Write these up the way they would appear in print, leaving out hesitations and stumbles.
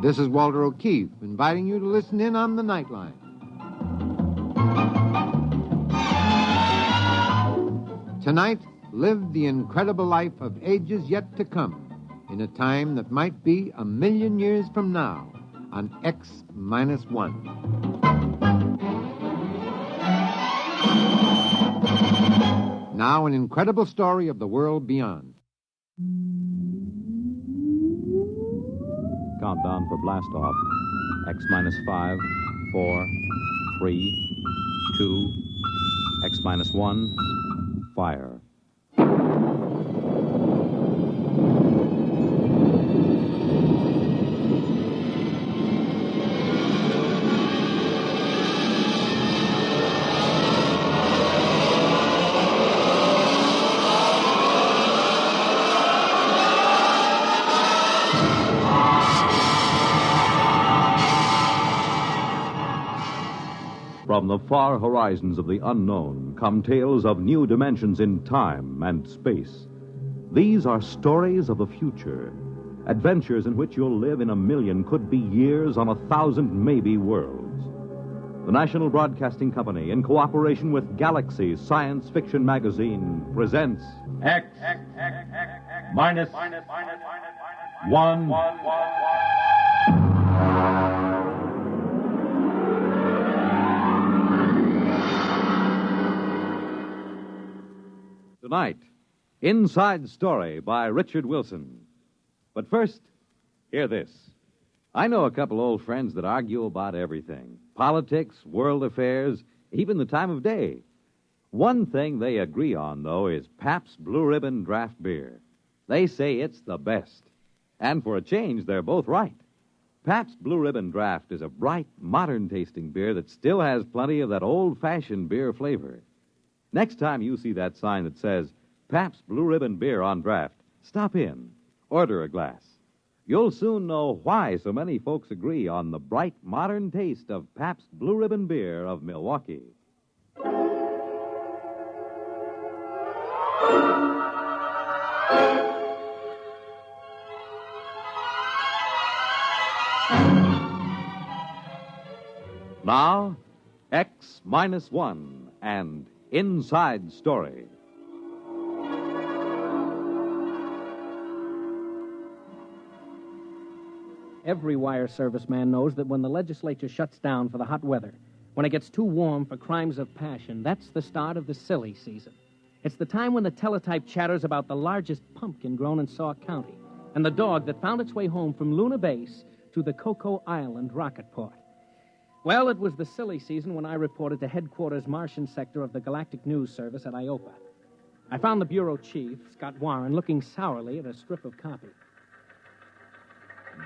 This is Walter O'Keefe, inviting you to listen in on the Nightline. Tonight, live the incredible life of ages yet to come, in a time that might be 1,000,000 years from now, on X-1. Now, an incredible story of the world beyond. Countdown for blast off. X-5, 4, 3, 2, X-1, fire. From the far horizons of the unknown come tales of new dimensions in time and space. These are stories of the future, adventures in which you'll live in 1,000,000, could be years, on 1,000 maybe worlds. The National Broadcasting Company, in cooperation with Galaxy Science Fiction Magazine, presents X-1. Tonight, Inside Story by Richard Wilson. But first, hear this. I know a couple old friends that argue about everything. Politics, world affairs, even the time of day. One thing they agree on, though, is Pabst Blue Ribbon draft beer. They say it's the best. And for a change, they're both right. Pabst Blue Ribbon Draft is a bright, modern-tasting beer that still has plenty of that old-fashioned beer flavor. Next time you see that sign that says Pabst Blue Ribbon Beer on draft, stop in, order a glass. You'll soon know why so many folks agree on the bright, modern taste of Pabst Blue Ribbon Beer of Milwaukee. Now, X-1 and Inside Story. Every wire service man knows that when the legislature shuts down for the hot weather, when it gets too warm for crimes of passion, that's the start of the silly season. It's the time when the teletype chatters about the largest pumpkin grown in Sauk County and the dog that found its way home from Luna Base to the Cocoa Island rocket port. Well, it was the silly season when I reported to headquarters Martian sector of the Galactic News Service at IOPA. I found the bureau chief, Scott Warren, looking sourly at a strip of copy.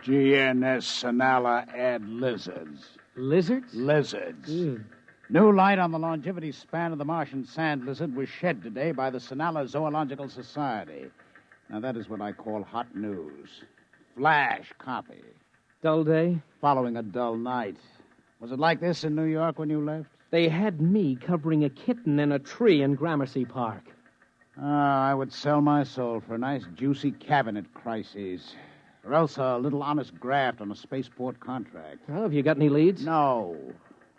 GNS Sonala add lizards. Lizards? Lizards. Ew. New light on the longevity span of the Martian sand lizard was shed today by the Sonala Zoological Society. Now, that is what I call hot news. Flash copy. Dull day? Following a dull night. Was it like this in New York when you left? They had me covering a kitten in a tree in Gramercy Park. I would sell my soul for a nice, juicy cabinet crisis. Or else a little honest graft on a spaceport contract. Well, have you got any leads? No.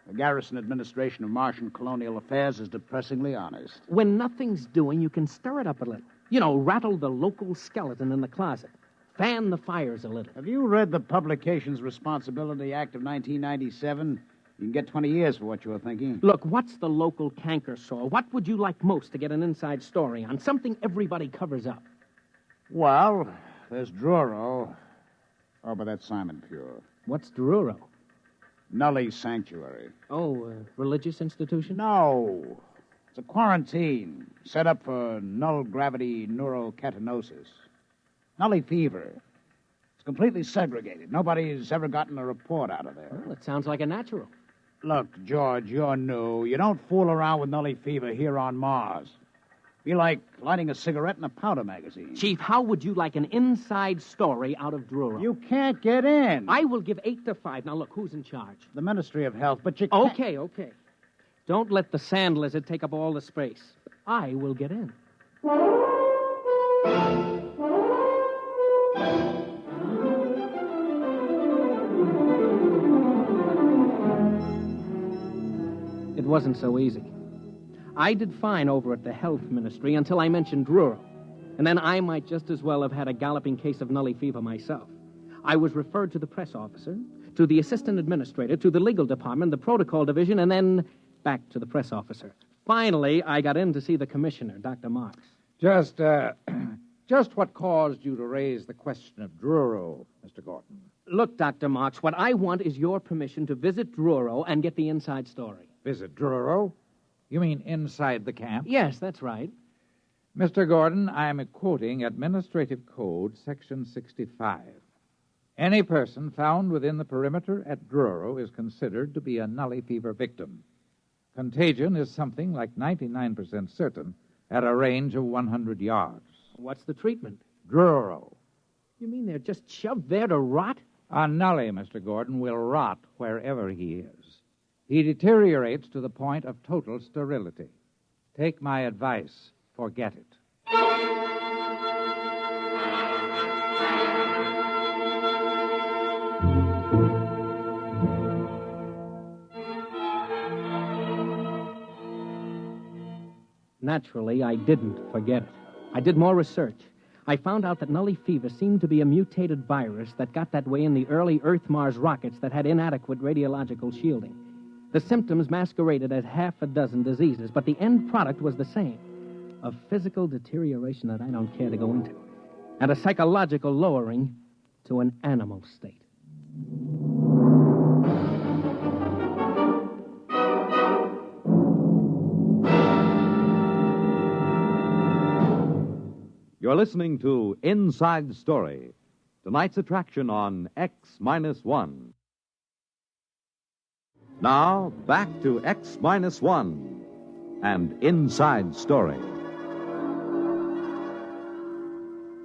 The Garrison Administration of Martian Colonial Affairs is depressingly honest. When nothing's doing, you can stir it up a little. You know, rattle the local skeleton in the closet. Fan the fires a little. Have you read the Publications Responsibility Act of 1997? You can get 20 years for what you were thinking. Look, what's the local canker sore? What would you like most to get an inside story on? Something everybody covers up. Well, there's Druro. Oh, but that's Simon Pure. What's Druro? Nully Sanctuary. Oh, a religious institution? No. It's a quarantine set up for null-gravity neurocatinosis. Nully fever. It's completely segregated. Nobody's ever gotten a report out of there. Well, it sounds like a natural. Look, George, you're new. You don't fool around with Nully fever here on Mars. Be like lighting a cigarette in a powder magazine. Chief, how would you like an inside story out of Druro? You can't get in. I will give 8 to 5. Now, look, who's in charge? The Ministry of Health, but you can't... Okay. Don't let the sand lizard take up all the space. I will get in. wasn't so easy. I did fine over at the health ministry until I mentioned Druro. And then I might just as well have had a galloping case of nully fever myself. I was referred to the press officer, to the assistant administrator, to the legal department, the protocol division, and then back to the press officer. Finally, I got in to see the commissioner, Dr. Marks. Just what caused you to raise the question of Druro, Mr. Gordon? Look, Dr. Marks, what I want is your permission to visit Druro and get the inside story. Visit Druro? You mean inside the camp? Yes, that's right. Mr. Gordon, I'm quoting Administrative Code, Section 65. Any person found within the perimeter at Druro is considered to be a nully fever victim. Contagion is something like 99% certain at a range of 100 yards. What's the treatment? Druro. You mean they're just shoved there to rot? A nully, Mr. Gordon, will rot wherever he is. He deteriorates to the point of total sterility. Take my advice. Forget it. Naturally, I didn't forget it. I did more research. I found out that nully fever seemed to be a mutated virus that got that way in the early Earth-Mars rockets that had inadequate radiological shielding. The symptoms masqueraded as half a dozen diseases, but the end product was the same. A physical deterioration that I don't care to go into, and a psychological lowering to an animal state. You're listening to Inside Story, tonight's attraction on X-1. Now, back to X-1 and Inside Story.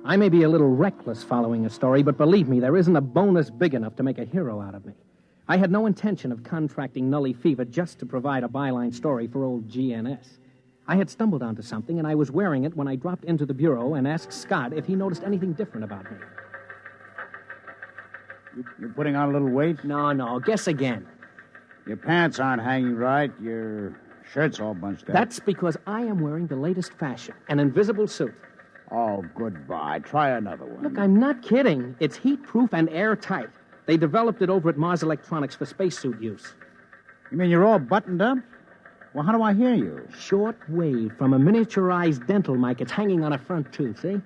I may be a little reckless following a story, but believe me, there isn't a bonus big enough to make a hero out of me. I had no intention of contracting nully fever just to provide a byline story for old GNS. I had stumbled onto something, and I was wearing it when I dropped into the bureau and asked Scott if he noticed anything different about me. You're putting on a little weight? No, guess again. Your pants aren't hanging right. Your shirt's all bunched up. That's because I am wearing the latest fashion, an invisible suit. Oh, goodbye. Try another one. Look, I'm not kidding. It's heat-proof and airtight. They developed it over at Mars Electronics for spacesuit use. You mean you're all buttoned up? Well, how do I hear you? Short wave from a miniaturized dental mic. It's hanging on a front tooth, see? You're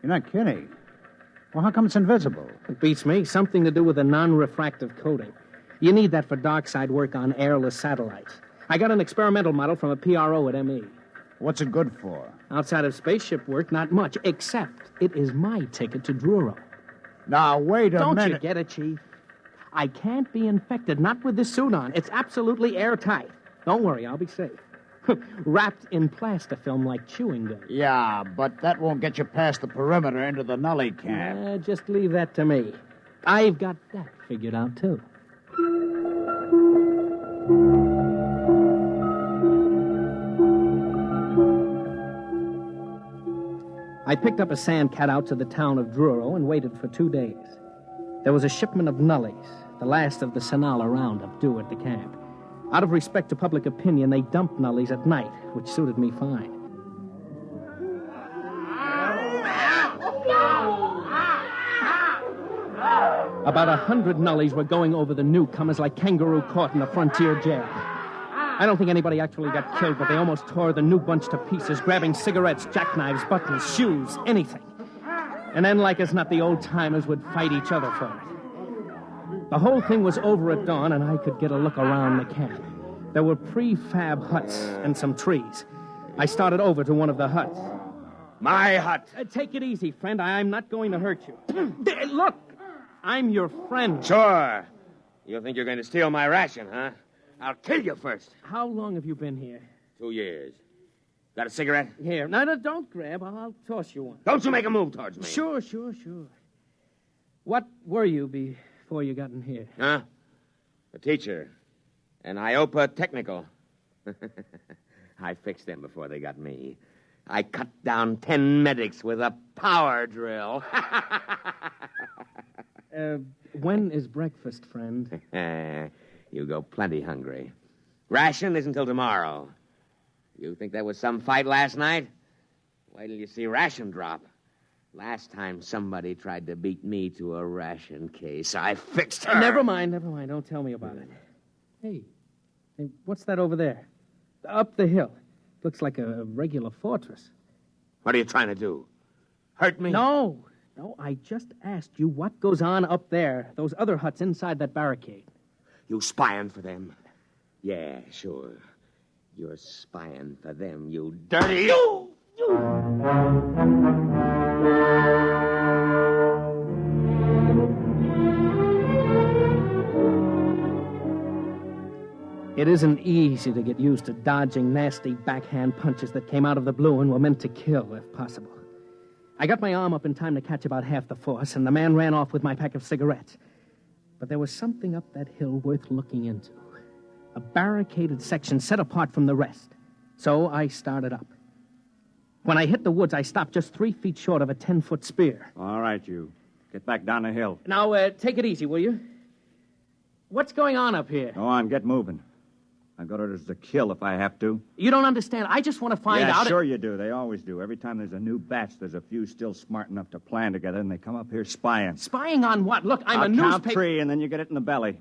not kidding. Well, how come it's invisible? It beats me. Something to do with a non-refractive coating. You need that for dark side work on airless satellites. I got an experimental model from a PRO at ME. What's it good for? Outside of spaceship work, not much, except it is my ticket to Druro. Now, wait a minute. Don't you get it, Chief? I can't be infected, not with this suit on. It's absolutely airtight. Don't worry, I'll be safe. Wrapped in plastifilm like chewing gum. Yeah, but that won't get you past the perimeter into the nully camp. Just leave that to me. I've got that figured out, too. I picked up a sandcat out to the town of Druro and waited for 2 days. There was a shipment of nullies, the last of the Sonala roundup, due at the camp. Out of respect to public opinion, they dumped nullies at night, which suited me fine. About 100 nullies were going over the newcomers like kangaroo caught in a frontier jail. I don't think anybody actually got killed, but they almost tore the new bunch to pieces, grabbing cigarettes, jackknives, buttons, shoes, anything. And then, like as not, the old-timers would fight each other for it. The whole thing was over at dawn, and I could get a look around the camp. There were prefab huts and some trees. I started over to one of the huts. My hut. Take it easy, friend. I'm not going to hurt you. Look, I'm your friend. Sure. You think you're going to steal my ration, huh? I'll kill you first. How long have you been here? 2 years. Got a cigarette? Here. No, don't grab. I'll toss you one. Don't you make a move towards me. Sure. What were you before you got in here? Huh? A teacher. An IOPA technical. I fixed them before they got me. I cut down 10 medics with a power drill. When is breakfast, friend? You go plenty hungry. Ration isn't until tomorrow. You think there was some fight last night? Wait till you see ration drop. Last time somebody tried to beat me to a ration case, I fixed her. Never mind. Don't tell me about it. Hey, what's that over there? Up the hill. Looks like a regular fortress. What are you trying to do? Hurt me? No, I just asked you what goes on up there, those other huts inside that barricade. You spying for them? Yeah, sure. You're spying for them, you dirty... It isn't easy to get used to dodging nasty backhand punches that came out of the blue and were meant to kill, if possible. I got my arm up in time to catch about half the force, and the man ran off with my pack of cigarettes. But there was something up that hill worth looking into. A barricaded section set apart from the rest. So I started up. When I hit the woods, I stopped just 3 feet short of a 10-foot spear. All right, you. Get back down the hill. Now, take it easy, will you? What's going on up here? Go on, get moving. I've got orders to kill if I have to. You don't understand. I just want to find out... Yeah, sure you do. They always do. Every time there's a new batch, there's a few still smart enough to plan together, and they come up here spying. Spying on what? Look, I'm I'll a newspaper... count 3, and then you get it in the belly.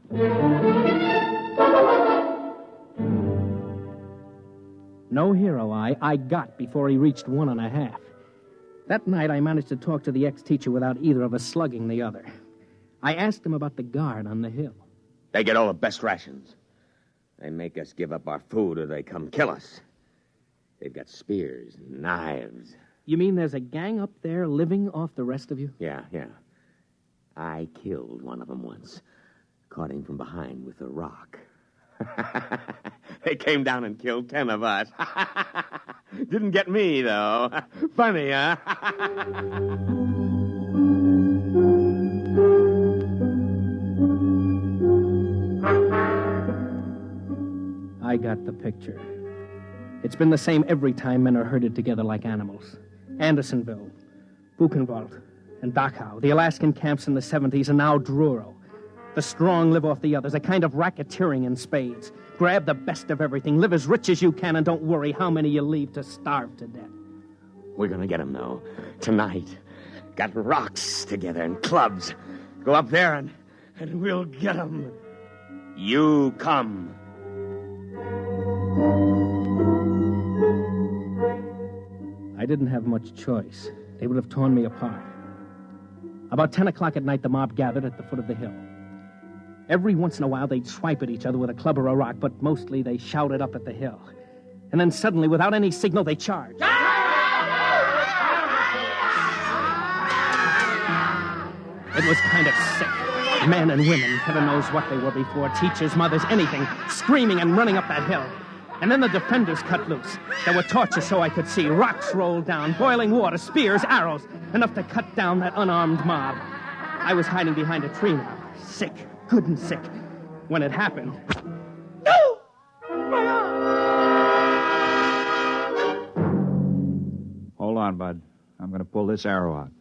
No hero I got before he reached 1.5. That night, I managed to talk to the ex-teacher without either of us slugging the other. I asked him about the guard on the hill. They get all the best rations. They make us give up our food or they come kill us. They've got spears and knives. You mean there's a gang up there living off the rest of you? Yeah. I killed one of them once. Caught him from behind with a rock. They came down and killed 10 of us. Didn't get me, though. Funny, huh? I got the picture. It's been the same every time men are herded together like animals. Andersonville, Buchenwald, and Dachau, the Alaskan camps in the 70s, and now Druro. The strong live off the others, a kind of racketeering in spades. Grab the best of everything, live as rich as you can, and don't worry how many you leave to starve to death. We're gonna get them, though. Tonight. Got rocks together and clubs. Go up there and we'll get them. You come. I didn't have much choice. They would have torn me apart. About 10 o'clock at night, the mob gathered at the foot of the hill. Every once in a while, they'd swipe at each other with a club or a rock, but mostly they shouted up at the hill. And then suddenly, without any signal, they charged. It was kind of sick. Men and women, heaven knows what they were before, teachers, mothers, anything, screaming and running up that hill. And then the defenders cut loose. There were torches so I could see, rocks rolled down, boiling water, spears, arrows, enough to cut down that unarmed mob. I was hiding behind a tree now, sick, good and sick. When it happened... No! My arm! Hold on, Bud. I'm going to pull this arrow out.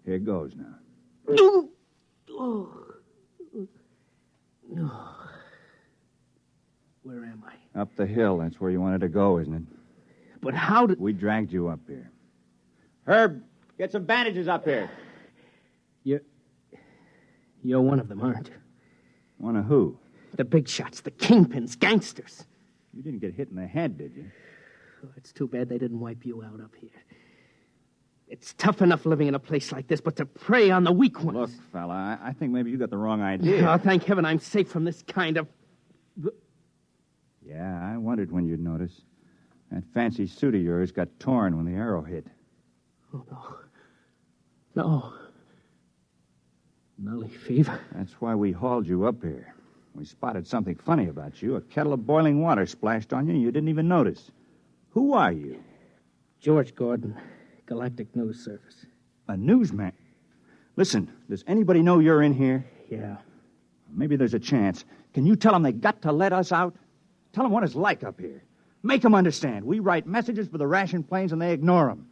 Here it goes now. Where am I? Up the hill. That's where you wanted to go, isn't it? But how did... We dragged you up here. Herb, get some bandages up here. You're one of them, aren't you? One of who? The big shots, the kingpins, gangsters. You didn't get hit in the head, did you? Oh, it's too bad they didn't wipe you out up here. It's tough enough living in a place like this, but to prey on the weak ones... Look, fella, I think maybe you got the wrong idea. Oh, thank heaven I'm safe from this kind of... Yeah, I wondered when you'd notice. That fancy suit of yours got torn when the arrow hit. Oh, no. No. Nully fever. That's why we hauled you up here. We spotted something funny about you. A kettle of boiling water splashed on you, and you didn't even notice. Who are you? George Gordon, Galactic News Service. A newsman? Listen, does anybody know you're in here? Yeah. Maybe there's a chance. Can you tell them they got to let us out? Tell them what it's like up here. Make them understand. We write messages for the ration planes, and they ignore them.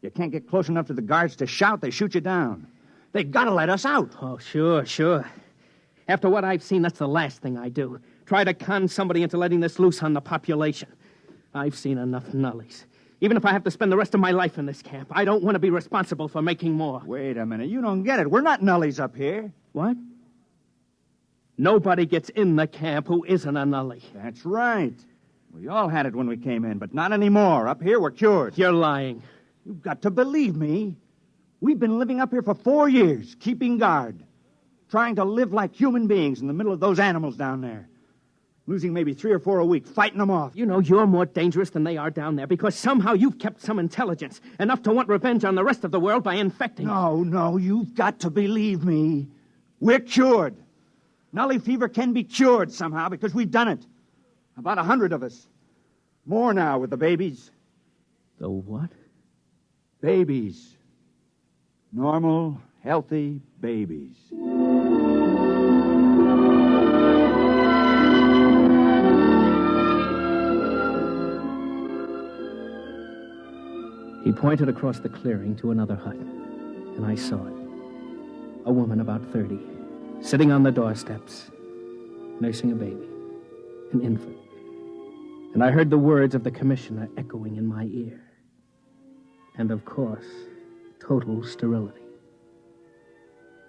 You can't get close enough to the guards to shout, they shoot you down. They got to let us out. Oh, sure. After what I've seen, that's the last thing I do. try to con somebody into letting this loose on the population. I've seen enough nullies. Even if I have to spend the rest of my life in this camp, I don't want to be responsible for making more. Wait a minute. You don't get it. We're not nullies up here. What? Nobody gets in the camp who isn't a nully. That's right. We all had it when we came in, but not anymore. Up here, we're cured. You're lying. You've got to believe me. We've been living up here for 4 years, keeping guard, trying to live like human beings in the middle of those animals down there. Losing maybe 3 or 4 a week, fighting them off. You know you're more dangerous than they are down there because somehow you've kept some intelligence, enough to want revenge on the rest of the world by infecting. No, you've got to believe me. We're cured. Nully fever can be cured somehow because we've done it. About 100 of us. More now with the babies. The what? Babies. Normal, healthy babies. He pointed across the clearing to another hut, and I saw it. A woman about 30, sitting on the doorsteps, nursing a baby, an infant. And I heard the words of the commissioner echoing in my ear. And, of course, total sterility.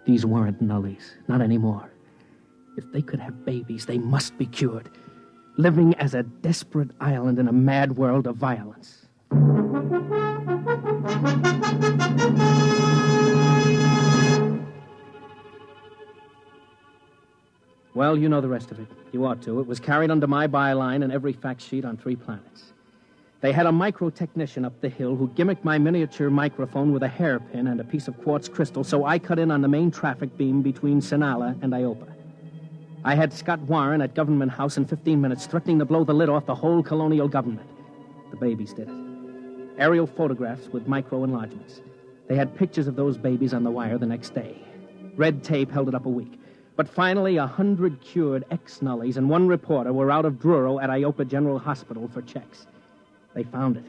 These weren't nullies, not anymore. If they could have babies, they must be cured, living as a desperate island in a mad world of violence. Well, you know the rest of it. You ought to. It was carried under my byline in every fact sheet on 3 planets. They had a micro-technician up the hill who gimmicked my miniature microphone with a hairpin and a piece of quartz crystal, so I cut in on the main traffic beam between Sinala and Iopa. I had Scott Warren at Government House in 15 minutes, threatening to blow the lid off the whole colonial government. The babies did it. Aerial photographs with micro-enlargements. They had pictures of those babies on the wire the next day. Red tape held it up a week. But finally, 100 cured ex-nullies and 1 reporter were out of Druro at Iopa General Hospital for checks. They found it.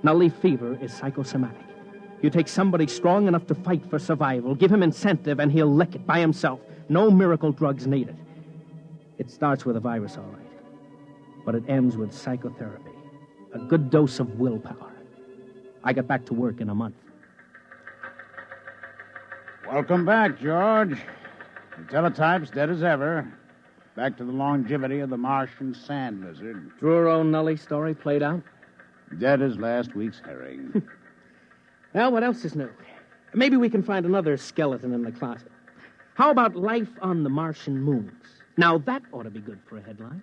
Nully fever is psychosomatic. You take somebody strong enough to fight for survival, give him incentive, and he'll lick it by himself. No miracle drugs needed. It starts with a virus, all right. But it ends with psychotherapy. A good dose of willpower. I got back to work in a month. Welcome back, George. The teletype's dead as ever. Back to the longevity of the Martian sand lizard. Druro Nully story played out? Dead as last week's herring. Well, what else is new? Maybe we can find another skeleton in the closet. How about life on the Martian moons? Now, that ought to be good for a headline.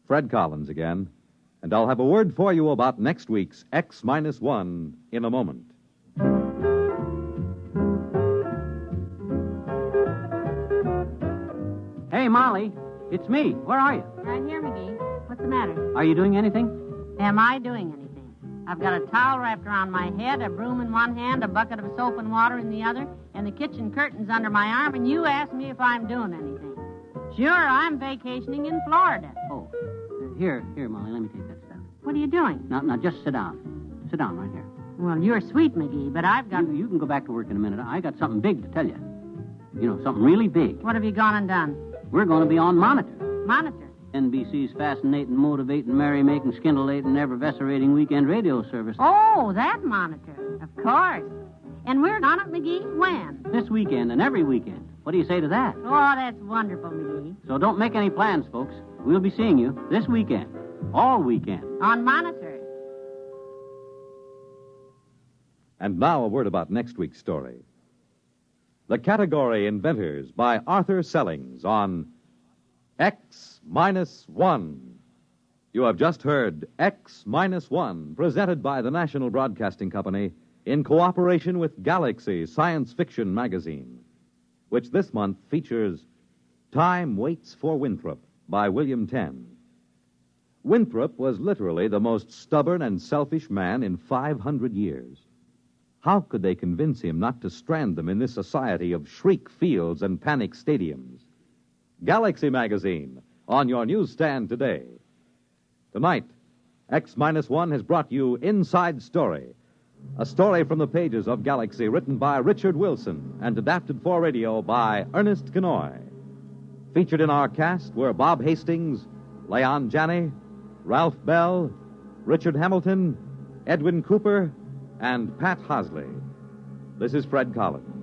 Fred Collins again, and I'll have a word for you about next week's X-1 in a moment. Hey, Molly, it's me. Where are you? Right here, McGee. What's the matter? Are you doing anything? Am I doing anything? I've got a towel wrapped around my head, a broom in one hand, a bucket of soap and water in the other, and the kitchen curtains under my arm, and you ask me if I'm doing anything. Sure, I'm vacationing in Florida. Oh, here, Molly, let me take that stuff. What are you doing? Now, just sit down. Sit down right here. Well, you're sweet, McGee, but I've got... You can go back to work in a minute. I got something big to tell you. You know, something really big. What have you gone and done? We're going to be on Monitor. Monitor? NBC's fascinating, motivating, merry-making, scintillating, ever-vescerating weekend radio service. Oh, that Monitor. Of course. And we're on it, McGee? When? This weekend and every weekend. What do you say to that? Oh, that's wonderful, McGee. So don't make any plans, folks. We'll be seeing you this weekend. All weekend. On Monitor. And now a word about next week's story. The category Inventors by Arthur Sellings on X-1. You have just heard X-1, presented by the National Broadcasting Company in cooperation with Galaxy Science Fiction Magazine, which this month features Time Waits for Winthrop by William Tenn. Winthrop was literally the most stubborn and selfish man in 500 years. How could they convince him not to strand them in this society of shriek fields and panic stadiums? Galaxy magazine, on your newsstand today. Tonight, X-1 has brought you Inside Story, a story from the pages of Galaxy written by Richard Wilson and adapted for radio by Ernest Kenoy. Featured in our cast were Bob Hastings, Leon Janney, Ralph Bell, Richard Hamilton, Edwin Cooper, and Pat Hosley. This is Fred Collins.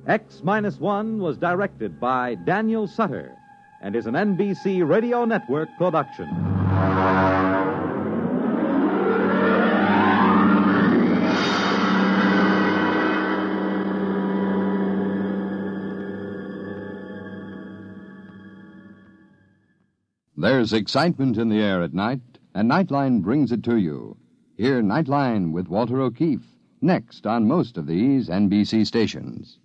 X-1 was directed by Daniel Sutter and is an NBC Radio Network production. There's excitement in the air at night, and Nightline brings it to you. Hear Nightline with Walter O'Keefe, next on most of these NBC stations.